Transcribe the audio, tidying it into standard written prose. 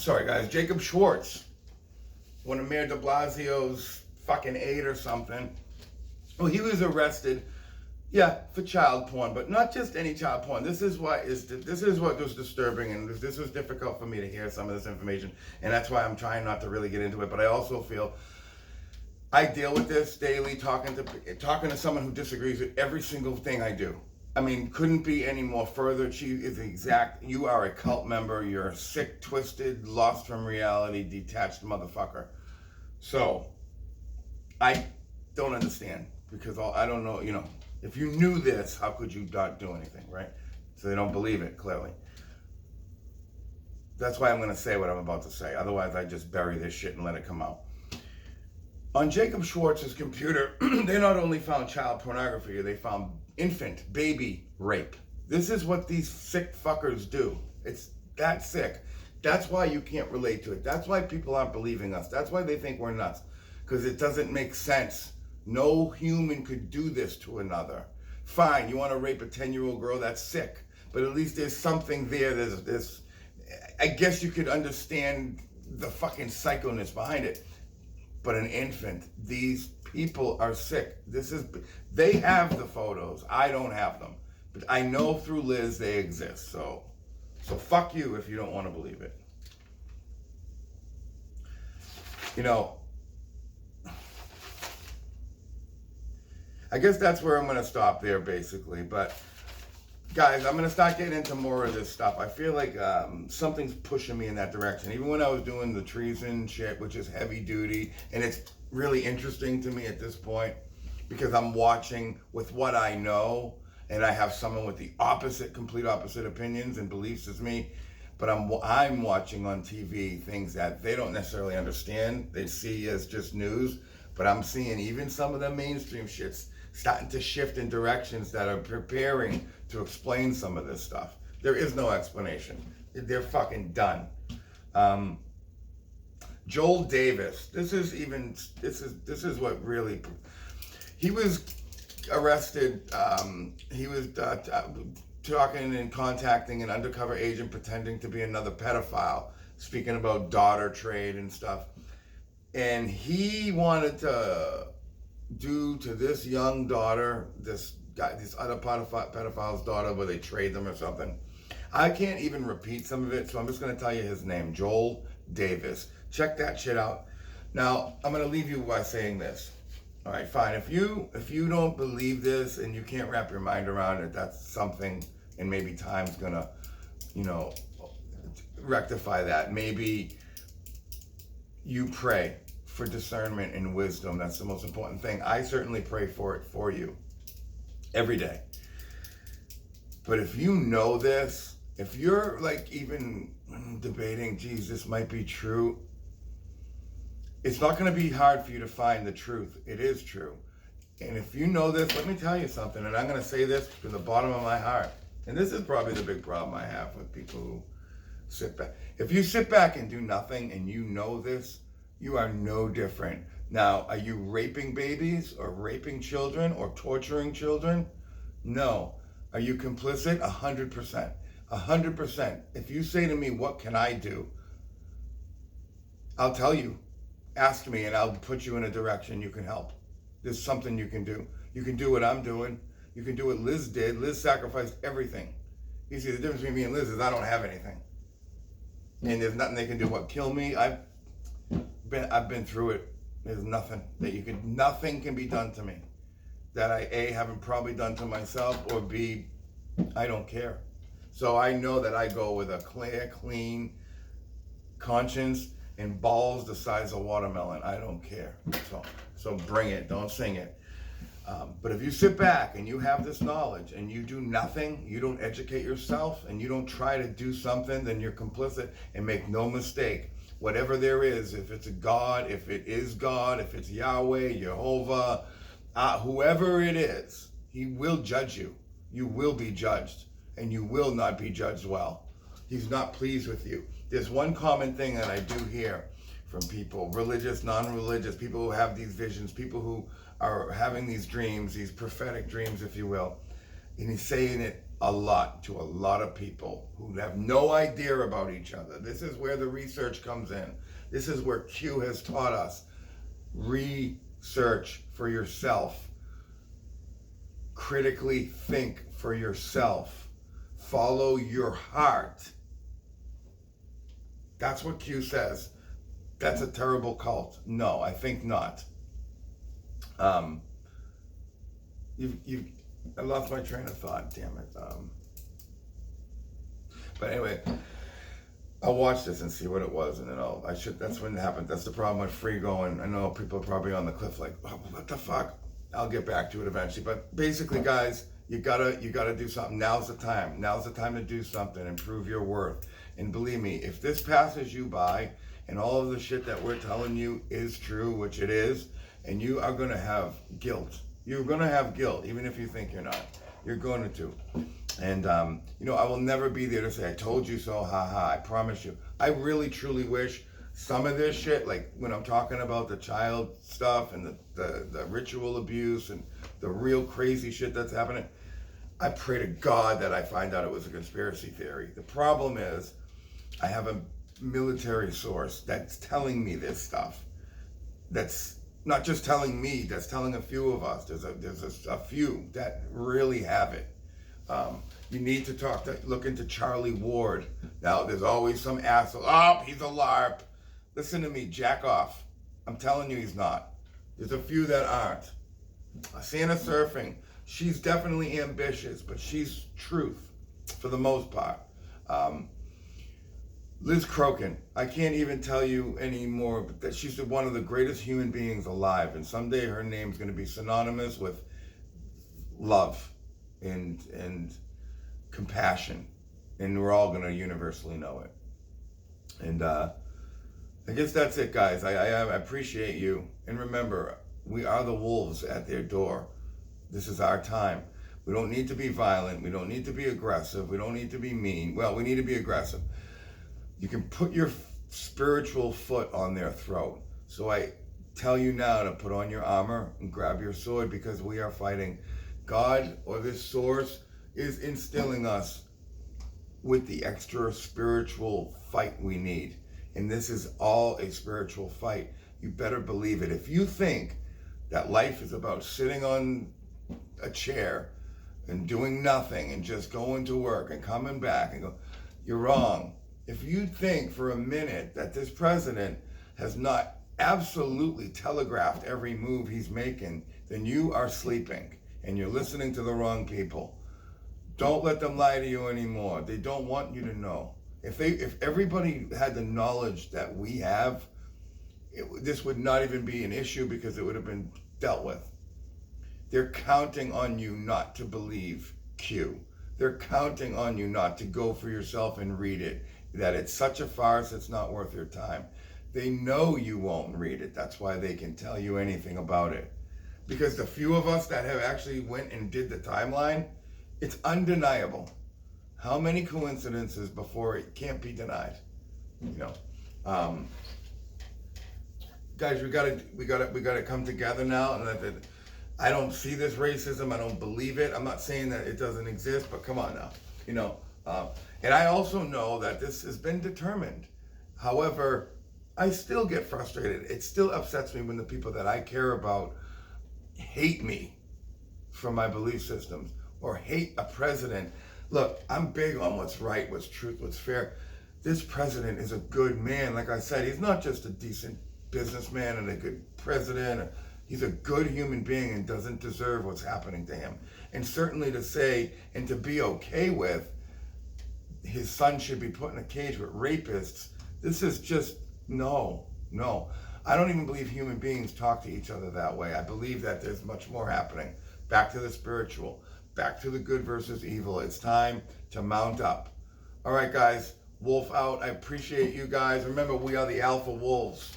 sorry guys, Jacob Schwartz, one of Mayor de Blasio's fucking aide or something. Well, he was arrested, yeah, for child porn, but not just any child porn. This is what was disturbing, and this was difficult for me to hear some of this information, and that's why I'm trying not to really get into it. But I also feel I deal with this daily, talking to someone who disagrees with every single thing I do. I mean, couldn't be any more further. She is exact. You are a cult member. You're a sick, twisted, lost from reality, detached motherfucker. So, I don't understand, because I don't know, you know, if you knew this, how could you not do anything, right? So they don't believe it, clearly. That's why I'm going to say what I'm about to say. Otherwise, I just bury this shit and let it come out. On Jacob Schwartz's computer, they not only found child pornography, they found infant, baby rape. This is what these sick fuckers do. It's that sick. That's why you can't relate to it. That's why people aren't believing us. That's why they think we're nuts. Because it doesn't make sense. No human could do this to another. Fine, you want to rape a 10-year-old girl, that's sick. But at least there's something there. There's I guess you could understand the fucking psychoness behind it. But an infant, these people are sick. They have the photos. I don't have them. But I know through Liz they exist. So fuck you if you don't want to believe it. You know, I guess that's where I'm going to stop there, basically. But, guys, I'm going to start getting into more of this stuff. I feel like something's pushing me in that direction. Even when I was doing the treason shit, which is heavy duty, and it's really interesting to me at this point, because I'm watching with what I know, and I have someone with the complete opposite opinions and beliefs as me. But I'm watching on TV things that they don't necessarily understand. They see as just news. But I'm seeing even some of the mainstream shits starting to shift in directions that are preparing to explain some of this stuff. There is no explanation. They're fucking done. Joel Davis. This is what really. He was arrested. He was talking and contacting an undercover agent pretending to be another pedophile, speaking about daughter trade and stuff. And he wanted to do to this young daughter, this other pedophile's daughter, where they trade them or something. I can't even repeat some of it, so I'm just going to tell you his name, Joel Davis. Check that shit out. Now, I'm going to leave you by saying this. All right, fine. If you don't believe this and you can't wrap your mind around it, that's something, and maybe time's going to, you know, rectify that. Maybe you pray for discernment and wisdom. That's the most important thing. I certainly pray for it for you every day. But if you know this, if you're like even debating, geez, this might be true, it's not going to be hard for you to find the truth. It is true. And if you know this, let me tell you something, and I'm going to say this from the bottom of my heart. And this is probably the big problem I have with people who sit back. If you sit back and do nothing and you know this, you are no different. Now, are you raping babies or raping children or torturing children? No. Are you complicit? 100%. 100%. If you say to me, what can I do? I'll tell you. Ask me and I'll put you in a direction you can help. There's something you can do. You can do what I'm doing. You can do what Liz did. Liz sacrificed everything. You see, the difference between me and Liz is I don't have anything. And there's nothing they can do. What kill me? I've been through it. There's nothing nothing can be done to me that I A, haven't probably done to myself, or B, I don't care. So I know that I go with a clear, clean conscience and balls the size of watermelon. I don't care. So bring it. Don't sing it. But if you sit back and you have this knowledge and you do nothing, you don't educate yourself, and you don't try to do something, then you're complicit. And make no mistake, whatever there is, if it's a God, if it is God, if it's Yahweh, Jehovah, whoever it is, he will judge you. You will be judged, and you will not be judged well. He's not pleased with you. There's one common thing that I do hear from people, religious, non-religious, people who have these visions, people who are having these dreams, these prophetic dreams, if you will. And he's saying it a lot to a lot of people who have no idea about each other. This is where the research comes in. This is where Q has taught us. Research for yourself. Critically think for yourself. Follow your heart. That's what Q says. That's a terrible cult. No, I think not. I lost my train of thought, damn it. But anyway, I'll watch this and see what it was, and then that's when it happened. That's the problem with free going. I know people are probably on the cliff like, oh, what the fuck? I'll get back to it eventually. But basically, guys, you gotta do something. Now's the time. Now's the time to do something and prove your worth. And believe me, if this passes you by and all of the shit that we're telling you is true, which it is, and you are gonna have guilt. You're gonna have guilt, even if you think you're not. You're going to. And, I will never be there to say, I told you so, haha, I promise you. I really, truly wish some of this shit, like when I'm talking about the child stuff and the ritual abuse and the real crazy shit that's happening, I pray to God that I find out it was a conspiracy theory. The problem is, I have a military source that's telling me this stuff. That's not just telling me, that's telling a few of us. There's a few that really have it. You need to look into Charlie Ward. Now, there's always some asshole. Oh, he's a LARP. Listen to me, jack off. I'm telling you he's not. There's a few that aren't. Santa Surfing, she's definitely ambitious, but she's truth for the most part. Liz Crokin, I can't even tell you anymore, but that she's one of the greatest human beings alive, and someday her name's going to be synonymous with love and compassion, and we're all going to universally know it. And I guess that's it, guys. I appreciate you, and remember, we are the wolves at their door. This is our time. We don't need to be violent. We don't need to be aggressive. We don't need to be mean. Well, we need to be aggressive. You can put your spiritual foot on their throat. So I tell you now to put on your armor and grab your sword, because we are fighting. God, or this source, is instilling us with the extra spiritual fight we need. And this is all a spiritual fight. You better believe it. If you think that life is about sitting on a chair and doing nothing and just going to work and coming back and go, you're wrong. If you think for a minute that this president has not absolutely telegraphed every move he's making, then you are sleeping and you're listening to the wrong people. Don't let them lie to you anymore. They don't want you to know. If everybody had the knowledge that we have, this would not even be an issue, because it would have been dealt with. They're counting on you not to believe Q. They're counting on you not to go for yourself and read it, that it's such a farce, it's not worth your time. They know you won't read it. That's why they can tell you anything about it. Because the few of us that have actually went and did the timeline, it's undeniable. How many coincidences before it can't be denied? Guys, we gotta come together now. And I don't see this racism. I don't believe it. I'm not saying that it doesn't exist, but come on now. And I also know that this has been determined. However, I still get frustrated. It still upsets me when the people that I care about hate me for my belief systems or hate a president. Look, I'm big on what's right, what's truth, what's fair. This president is a good man. Like I said, he's not just a decent businessman and a good president. He's a good human being and doesn't deserve what's happening to him. And certainly to say and to be okay with his son should be put in a cage with rapists, this is just, no. I don't even believe human beings talk to each other that way. I believe that there's much more happening. Back to the spiritual, back to the good versus evil. It's time to mount up. All right, guys, Wolf out. I appreciate you guys. Remember, we are the Alpha Wolves.